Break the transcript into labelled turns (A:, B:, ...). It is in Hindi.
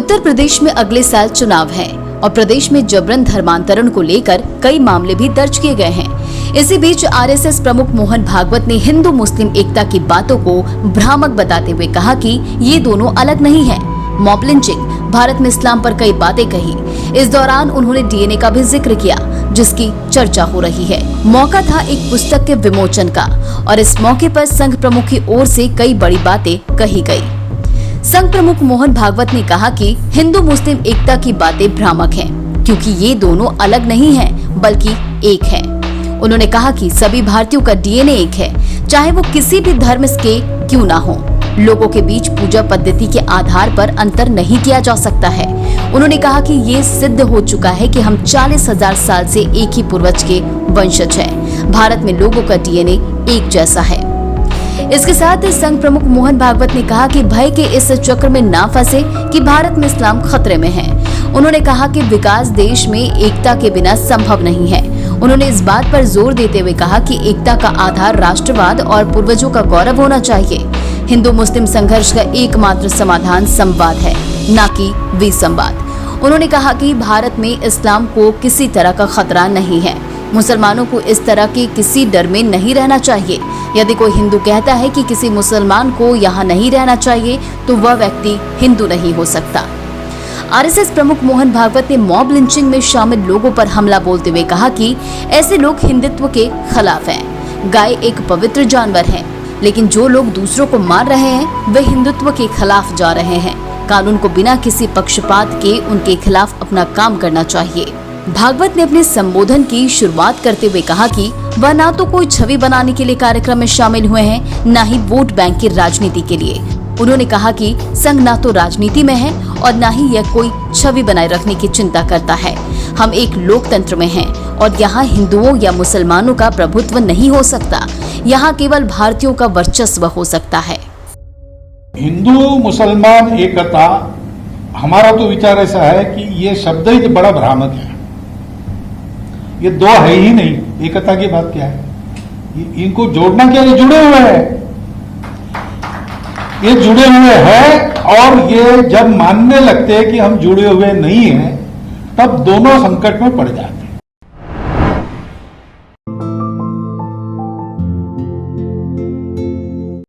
A: उत्तर प्रदेश में अगले साल चुनाव है और प्रदेश में जबरन धर्मांतरण को लेकर कई मामले भी दर्ज किए गए हैं। इसी बीच आरएसएस प्रमुख मोहन भागवत ने हिंदू मुस्लिम एकता की बातों को भ्रामक बताते हुए कहा कि ये दोनों अलग नहीं हैं। मॉब लिंचिंग, भारत में इस्लाम पर कई बातें कही। इस दौरान उन्होंने डीएनए का भी जिक्र किया, जिसकी चर्चा हो रही है। मौका था एक पुस्तक के विमोचन का और इस मौके पर संघ प्रमुख की ओर से कई बड़ी बातें कही गई। संघ प्रमुख मोहन भागवत ने कहा कि हिंदू मुस्लिम एकता की बातें भ्रामक हैं, क्योंकि ये दोनों अलग नहीं हैं, बल्कि एक हैं। उन्होंने कहा कि सभी भारतीयों का डीएनए एक है, चाहे वो किसी भी धर्म के क्यों ना हो। लोगों के बीच पूजा पद्धति के आधार पर अंतर नहीं किया जा सकता है। उन्होंने कहा कि ये सिद्ध हो चुका है कि हम 40,000 साल से एक ही पूर्वज के वंशज हैं। भारत में लोगों का डीएनए एक जैसा है। इसके साथ संघ प्रमुख मोहन भागवत ने कहा कि भय के इस चक्र में ना फंसे कि भारत में इस्लाम खतरे में है। उन्होंने कहा कि विकास देश में एकता के बिना संभव नहीं है। उन्होंने इस बात पर जोर देते हुए कहा कि एकता का आधार राष्ट्रवाद और पूर्वजों का गौरव होना चाहिए। हिंदू मुस्लिम संघर्ष का एकमात्र समाधान संवाद है, न कि विसंवाद। उन्होंने कहा कि भारत में इस्लाम को किसी तरह का खतरा नहीं है। मुसलमानों को इस तरह के किसी डर में नहीं रहना चाहिए। यदि कोई हिंदू कहता है कि किसी मुसलमान को यहाँ नहीं रहना चाहिए, तो वह व्यक्ति हिंदू नहीं हो सकता। आरएसएस प्रमुख मोहन भागवत ने मॉब लिंचिंग में शामिल लोगों पर हमला बोलते हुए कहा कि ऐसे लोग हिंदुत्व के खिलाफ हैं। गाय एक पवित्र जानवर है, लेकिन जो लोग दूसरों को मार रहे हैं वे हिंदुत्व के खिलाफ जा रहे हैं। कानून को बिना किसी पक्षपात के उनके खिलाफ अपना काम करना चाहिए। भागवत ने अपने संबोधन की शुरुआत करते हुए कहा कि वह ना तो कोई छवि बनाने के लिए कार्यक्रम में शामिल हुए हैं, न ही वोट बैंक की राजनीति के लिए। उन्होंने कहा कि संघ ना तो राजनीति में है और न ही यह कोई छवि बनाए रखने की चिंता करता है। हम एक लोकतंत्र में हैं और यहाँ हिंदुओं या मुसलमानों का प्रभुत्व नहीं हो सकता। यहाँ केवल भारतीयों का वर्चस्व हो सकता है।
B: हिंदू मुसलमान एकता, हमारा तो विचार ऐसा है कि ये शब्द ही बड़ा भ्रामक है। ये दो है ही नहीं, एकता की बात क्या है? इनको जोड़ना क्या? ये जुड़े हुए हैं, ये जुड़े हुए हैं। और ये जब मानने लगते हैं कि हम जुड़े हुए नहीं हैं, तब दोनों संकट में पड़ जाते हैं।